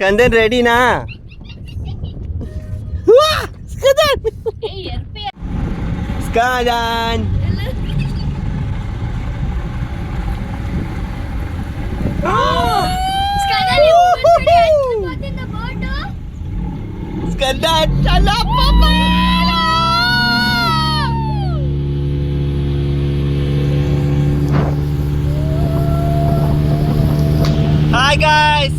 స్కందన్ రెడీనా? స్కందన్ స్కందన్ చాలా పాపా. Hi guys.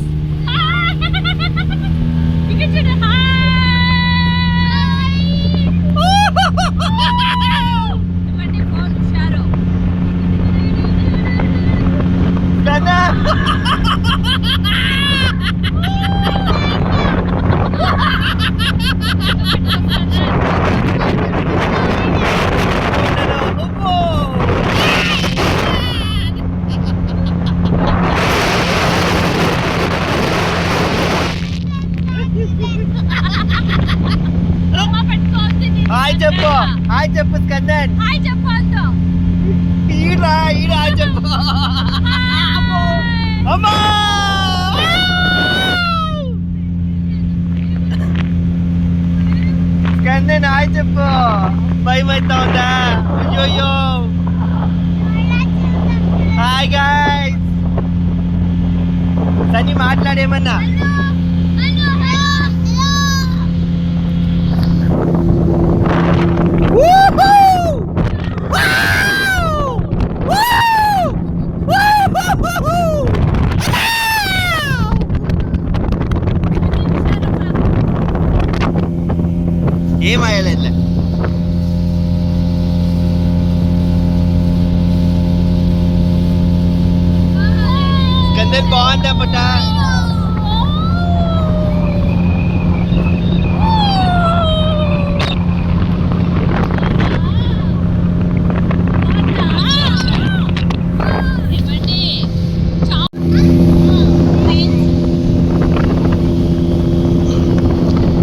హాయ్ చెప్పు, హాయ్ చెప్పు స్కందన్. హాయ్ చెప్పు అంట. ఈరా ఈరా చెప్పు. అమ్మా స్కందన్ హాయ్ చెప్పు. భయం అవుతా ఉందా? అయ్యో. Hi guys. సన్నీ మాట్లాడేమన్నా. ఏమయ్యలేదు. స్కందన్ బాగుందా పుట్ట?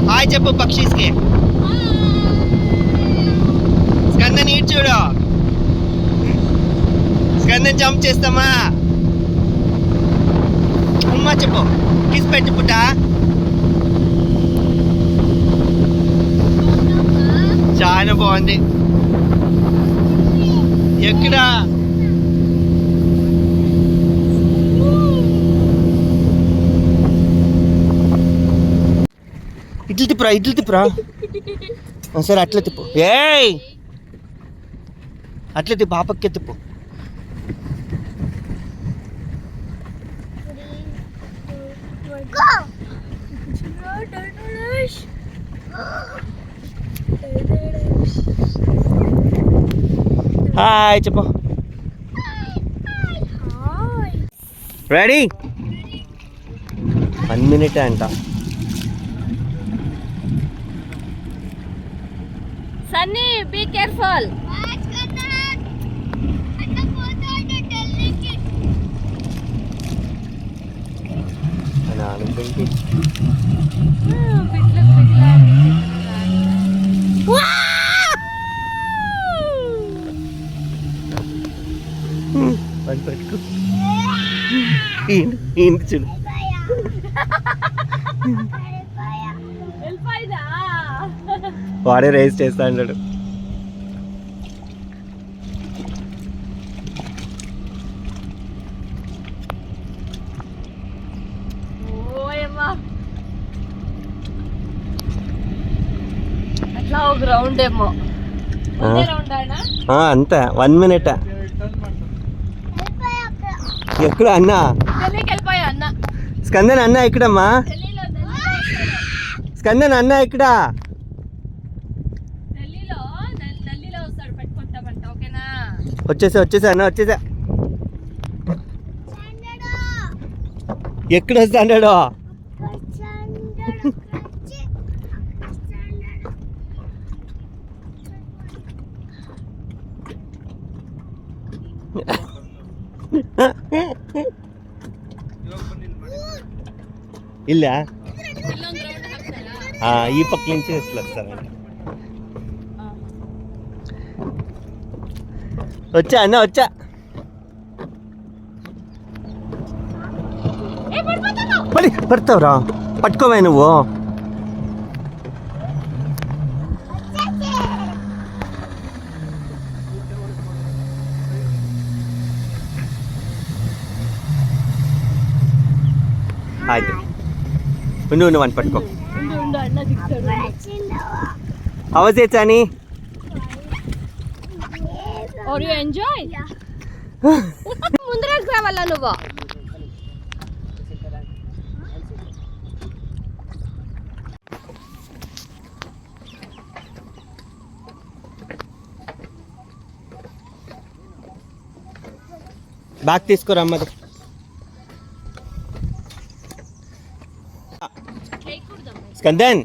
హాయ్ చెప్పు పక్షీస్కి. స్కందన్ ఈడ్ చూడు. స్కందన్ జంప్ చేస్తామా? అమ్మా చెప్పు. కిస్ పెట్టు పుట్ట. చాలా బాగుంది. ఎక్కడ? ఇట్లు తిప్పురా. సరే అట్లా తిప్పు. ఏయ్ అట్లా తిప్పు. ఆ పక్కే తిప్పు. హాయ్ చెప్పు. రెడీ? 1 minute అంట. Sunny be careful. పెట్టుకో. చూడు. వాడే రేస్ చేస్తా అంటాడు. అట్లా ఒక రౌండ్ ఏమో. అంతే 1 minute. ఎక్కడ అన్న? అన్న స్కందన్ అన్న ఎక్కడమ్మా? స్కందన్ అన్న ఎక్కడ? వచ్చేసా అన్న వచ్చేసా. ఎక్కడ వస్తాడు? ಇಲ್ಲ ಈ ಪಕ್ಕ నుంచి వస్తారంట. వచ్చా అన్న వచ్చా. పడతావురా పట్టుకోవే నువ్వు. ఆಯ್ತು ఉండు అని పట్టుకో. అవసే చాని ఆర్ యు ఎంజాయ్? ముందరకు రావాలా నువ్వు? బ్యాగ్ తీసుకోరా అమ్మది. Skandan,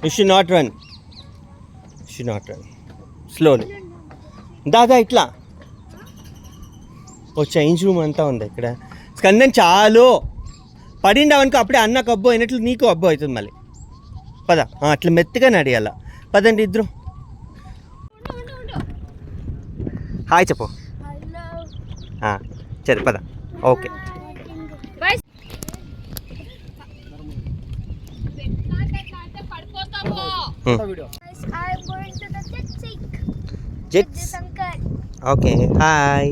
you should not run, slowly. దాదా ఇట్లా ఓ చేంజ్ రూమ్ అంతా ఉంది ఇక్కడ. స్కందన్ చాలు పడిండవనుకో అప్పుడే అన్నకు అబ్బో అయినట్లు నీకు అబ్బో అవుతుంది మళ్ళీ. పద అట్లా మెత్తగా నడియాల. పదండి ఇద్దరు. హాయ్ చెప్పు. సరే పద. Okay jets. Okay hi.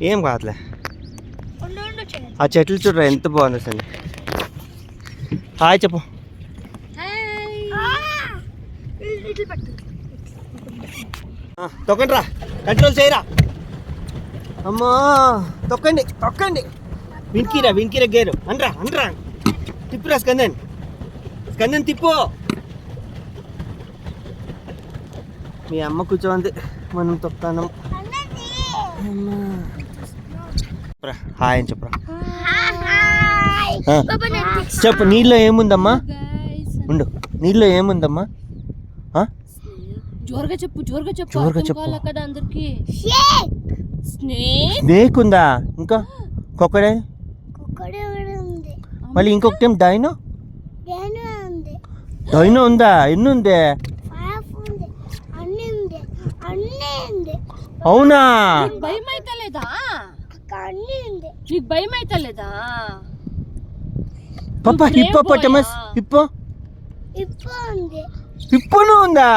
ఏం కాదులే. ఆ చెట్లు చూడరా ఎంత బాగుంది అసలు. హాయ్ చెప్పు. తొక్కండి రా, కంట్రోల్ చేయరా. అమ్మా తొక్కండి. వినికిరా గేరు. అనరా తిప్పురా. స్కందన్ తిప్పు. మీ అమ్మ కూర్చోంది, మనం తొక్కాను. హాయ్ అని చెప్పురా. చెప్పు. నీళ్ళలో ఏముందమ్మా? ఉండు. నీళ్ళలో ఏముందమ్మా? జోరుగా చెప్పు. కదా అందరికి. స్నేక్ ఉందా? ఇంకా కొక్కడే. మళ్ళీ ఇంకొకటి ఏం డైనో ఉందా? ఎన్ని ఉంది? అవునా? భయం అయితే లేదా? పాపా హిప్పోపోటమస్. హిప్పోను ఉందా?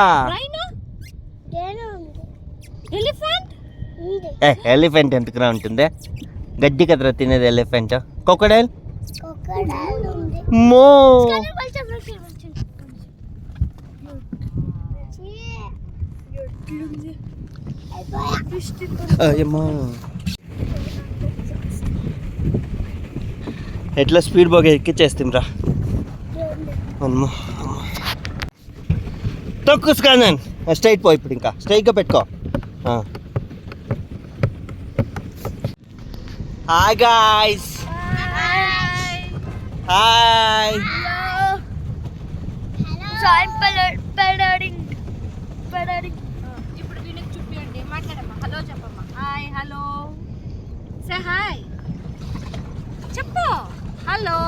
ఎలిఫెంట్ ఎంతకురా ఉంటుంది? గడ్డి కదరా తినేది ఎలిఫెంట్. క్రొకోడైల్ మో. ఎట్లా స్పీడ్ బాగా ఎక్కిచ్చేస్తాం రా. అమ్మో తొక్కు స్కందన్. స్ట్రైట్ పో. ఇప్పుడు ఇంకా స్ట్రైట్గా పెట్టుకో. Hi guys. హాయ్. ఇప్పుడు వీళ్ళకి చూపియండి. మాట్లాడమ్మా. హలో చెప్పమ్మా. హాయ్. హలో సే హాయ్ చెప్పు. హలో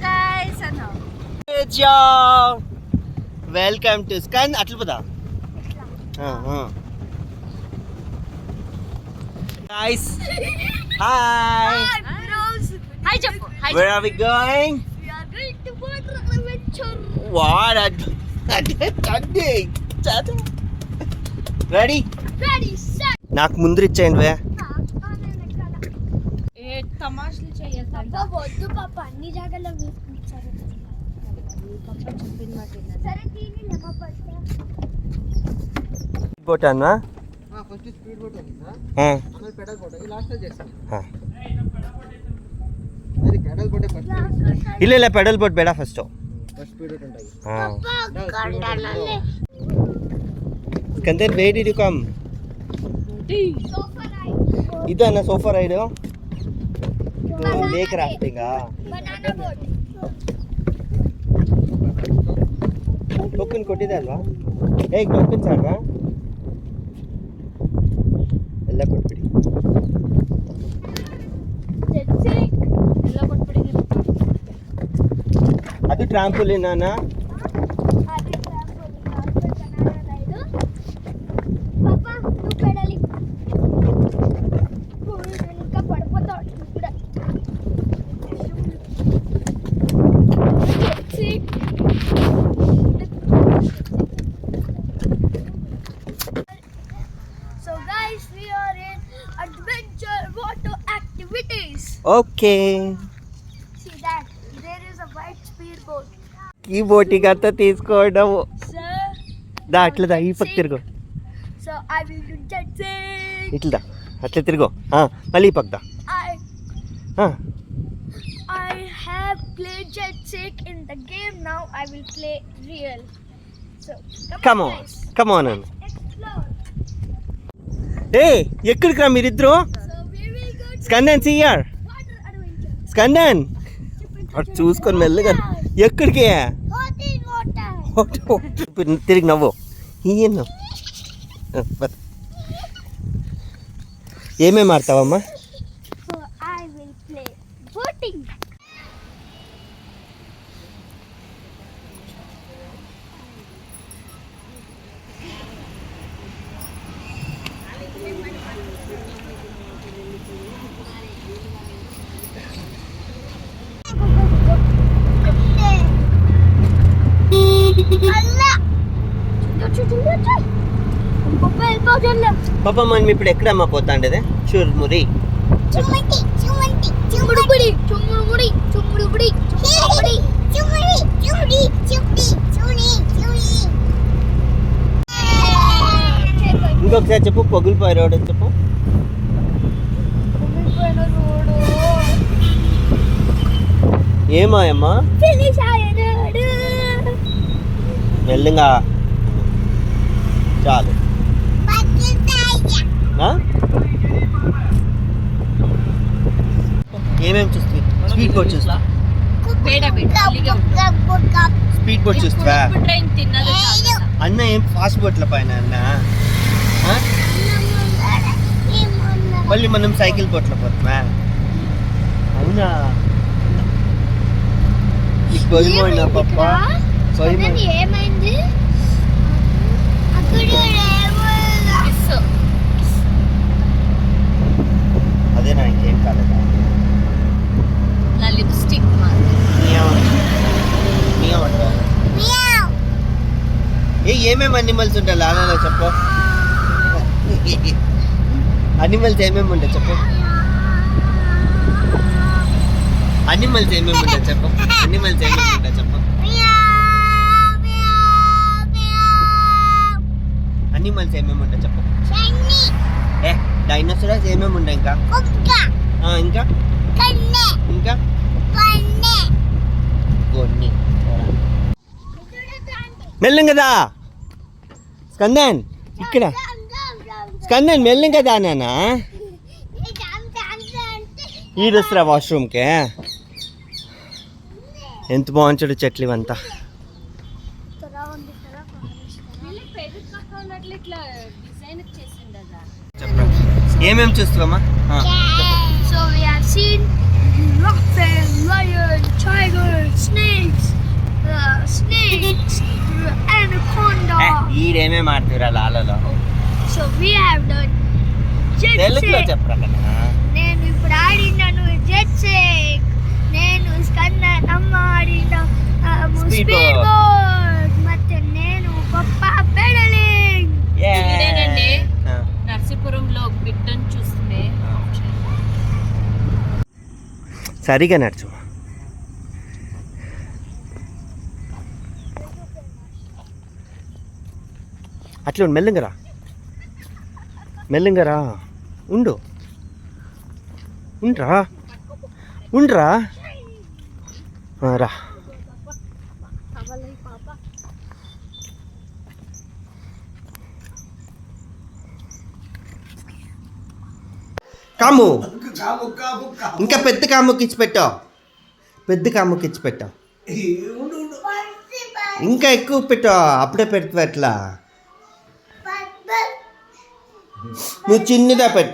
గైస్ అన్న. Welcome to స్కన్. అట్లా పోదా guys. Hi. Hi చెప్పు. Where are we going? We are going to water adventure. What a ready? Ready set. నాకు ముందు ఇచ్చేయండి వే. ఏ తమాషలు చేయొద్దు. వద్దు పాప, అన్ని జాగాల్లో వేసుకుంటారు. పాప చెప్పిన మాట వినండి. సరే దీని లెమ పడతా. బోట్ అన్నా? ఫస్ట్ స్పీడ్ బోట్ ఉంది సార్. ఆಮೇಲೆ పెడల్ బోట్. ఈ లాస్ట్ చేస్తాం. అది పెడల్ బోట్ ఫస్ట్. ಇಲ್ಲ ಪೆಡಲ್ ಬೋಟ್ ಬೇಡ ಫಸ್ಟ್. ಸ್ಪೀಡ್ ಬೋಟ್ ఉంటాయి. Skandan where did you come? Sofa ride. ಇದನ್ನ sofa ride. Lake rafting. Banana boat. Token ಕೊಟ್ಟಿದೆ ಅಲ್ವಾ? ಹೇಗೆ ಟೋಕನ್ ಸಾಕಾ? ಎಲ್ಲ ಕೊಟ್ಬಿಡಿ. ಎಲ್ಲ ಕೊಟ್ಬಿಡಿ. ಅದು ಟ್ರಾಂಪೋಲಿನ್ ಅಣ್ಣ. Okay See that? There is a white speedboat. ఈ బోటింగ్ అంతా తీసుకోవడం Sir, దా అట్లా దా ఈ పక్క తిరుగు so I will do jet ski. ఇట్లా దా అట్లా తిరుగు మళ్ళీ ఈ పక్క దా I have played jet ski in the game. Now I will play real. So come on, on guys. Come on అన్న Explore. ఏ ఎక్కడికి రా మీరిద్దరు So we will go to Skandan సియర్ water adventure. Skandan అటు చూసుకొని మెల్లగా ఎక్కడికి Hot in water. తిరిగి నవ్వు ఈయన ఏమేమి ఆడతావమ్మా So I will play boating. పాప మనం ఇప్పుడు ఎక్కడమ్మా పోతాండేది చూర్మురి ఇంకొకసారి చెప్పు పొగులిపోయి రోడ్ అని చెప్పు ఏమాయమ్మా మెల్లిగా చాలు ఏమేమి చూస్తుంది స్పీడ్ బోట్ చూస్తా స్పీడ్ బోట్ చూస్తావా అన్న ఏం ఫాస్ట్ బోట్ల పైన అన్న మళ్ళీ మనం సైకిల్ బోట్ల పోతామా అవునా నీకు పోయిపోయినా పప్ప పోయిపోయి ఏమైంది అదేనా ఇంకేం కాలేదా నా లిప్స్టిక్ ఏమేమి అనిమల్స్ ఉంటాయి లాలలో చెప్పు అనిమల్స్ ఏమేమి ఉంటాయి చెప్పు అనిమల్స్ ఏమేమి ఉంటాయి చెప్పు అనిమల్స్ ఏమేమి ఉంటాయి చెప్పు అనిమల్స్ ఏమేమి ఉంటాయి చెప్పు డైనోసార్స్ ఏమేమి ఉంటాయి ఇంకా ఇంకా ఇంకా కొన్ని మెల్లం కదా స్కందన్ ఇక్కడ స్కందన్ మెల్లం కదా నాన్న ఈడొస్తురా వాష్రూమ్కే ఎంత బాగుంటాడు చెట్లు ఇవంతా చెప్పరా ఏమేమి చూస్తావమ్మా So we have seen giraffe, lion, tiger, snakes, anaconda. ఈడేమేమి ఆడుతురా లాలలో So we have done jet తెలుగులో ski. చెప్పరా కదా నేను ఇప్పుడు ఆడినాను జెట్ స్కి. నేను స్కందన్ అమ్మ ఆడిన Speed స్పీడ్ boat. బోట్ ಮತ್ತೆ నేను పప్ప పెడలింగ్. ఇదేనండి నర్సీపురంలో బిడ్డను చూస్తే సరిగా నడుచు అట్లా ఉండు, మెల్లంగా రా మెల్లంగా రా ఉండు ఉండ్రా ఉండ్రా రా కాము ఇంకా పెద్ద కాముకి ఇచ్చి పెట్టావు పెద్ద కాముకి ఇచ్చి పెట్టావు ఇంకా ఎక్కువ పెట్టావు అప్పుడే పెడతావు ఎట్లా నువ్వు చిన్నదా పెట్టు